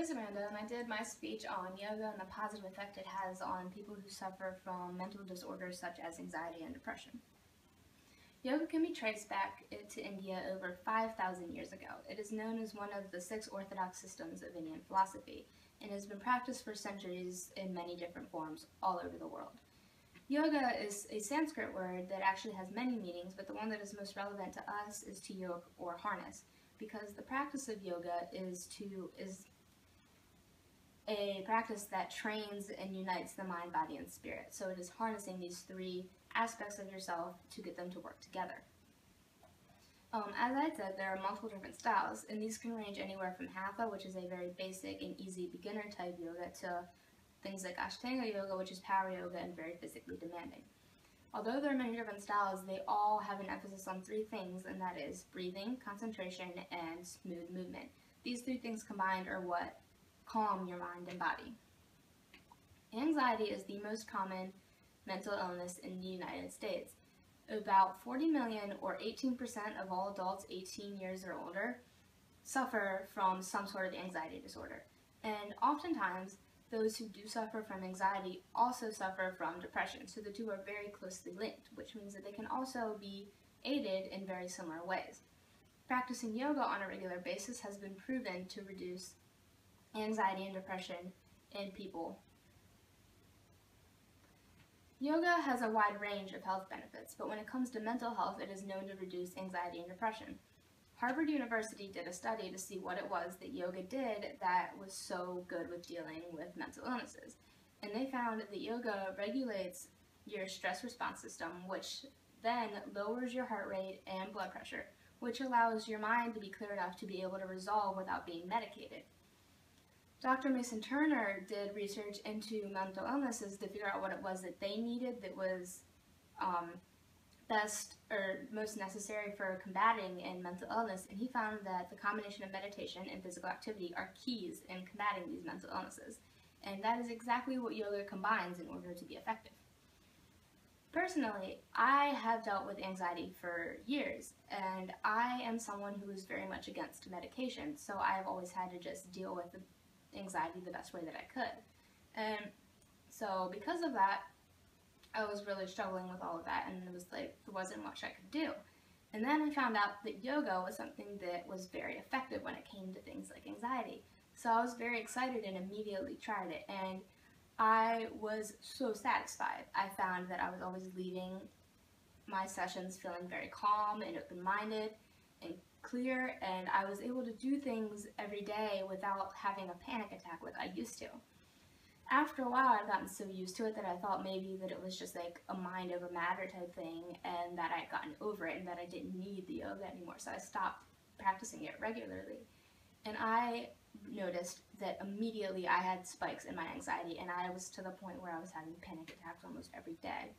is Amanda, and I did my speech on yoga and the positive effect it has on people who suffer from mental disorders such as anxiety and depression. Yoga can be traced back to India over 5,000 years ago. It is known as one of the 6 orthodox systems of Indian philosophy and has been practiced for centuries in many different forms all over the world. Yoga is a Sanskrit word that actually has many meanings, but the one that is most relevant to us is to yoke or harness, because the practice of yoga is a practice that trains and unites the mind, body, and spirit. So it is harnessing these 3 aspects of yourself to get them to work together. As I said, there are multiple different styles, and these can range anywhere from Hatha, which is a very basic and easy beginner type yoga, to things like Ashtanga yoga, which is power yoga and very physically demanding. Although there are many different styles, they all have an emphasis on 3 things, and that is breathing, concentration, and smooth movement. These 3 things combined are what calm your mind and body. Anxiety is the most common mental illness in the United States. About 40 million, or 18% of all adults 18 years or older, suffer from some sort of anxiety disorder. And oftentimes, those who do suffer from anxiety also suffer from depression, so the 2 are very closely linked, which means that they can also be aided in very similar ways. Practicing yoga on a regular basis has been proven to reduce anxiety and depression in people. Yoga has a wide range of health benefits, but when it comes to mental health, it is known to reduce anxiety and depression. Harvard University did a study to see what it was that yoga did that was so good with dealing with mental illnesses. And they found that yoga regulates your stress response system, which then lowers your heart rate and blood pressure, which allows your mind to be clear enough to be able to resolve without being medicated. Dr. Mason Turner did research into mental illnesses to figure out what it was that they needed that was best or most necessary for combating in mental illness, and he found that the combination of meditation and physical activity are keys in combating these mental illnesses, and that is exactly what yoga combines in order to be effective. Personally, I have dealt with anxiety for years, and I am someone who is very much against medication, so I have always had to just deal with the anxiety the best way that I could. And so because of that, I was really struggling with all of that, and it was like there wasn't much I could do. And then I found out that yoga was something that was very effective when it came to things like anxiety. So I was very excited and immediately tried it, and I was so satisfied. I found that I was always leaving my sessions feeling very calm and open-minded and clear, and I was able to do things every day without having a panic attack like I used to. After a while, I'd gotten so used to it that I thought maybe that it was just like a mind over matter type thing, and that I'd gotten over it and that I didn't need the yoga anymore, so I stopped practicing it regularly. And I noticed that immediately I had spikes in my anxiety, and I was to the point where I was having panic attacks almost every day.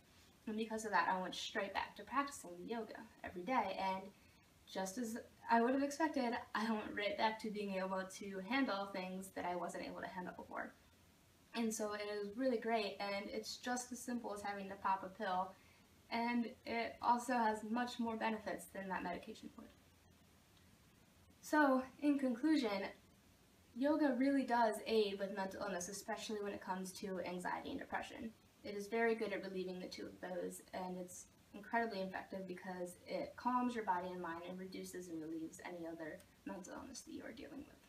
And because of that, I went straight back to practicing the yoga every day, and just as I would have expected, I went right back to being able to handle things that I wasn't able to handle before. And so it is really great, and it's just as simple as having to pop a pill, and it also has much more benefits than that medication would. So, in conclusion, yoga really does aid with mental illness, especially when it comes to anxiety and depression. It is very good at relieving the 2 of those, and it's incredibly effective because it calms your body and mind and reduces and relieves any other mental illness that you are dealing with.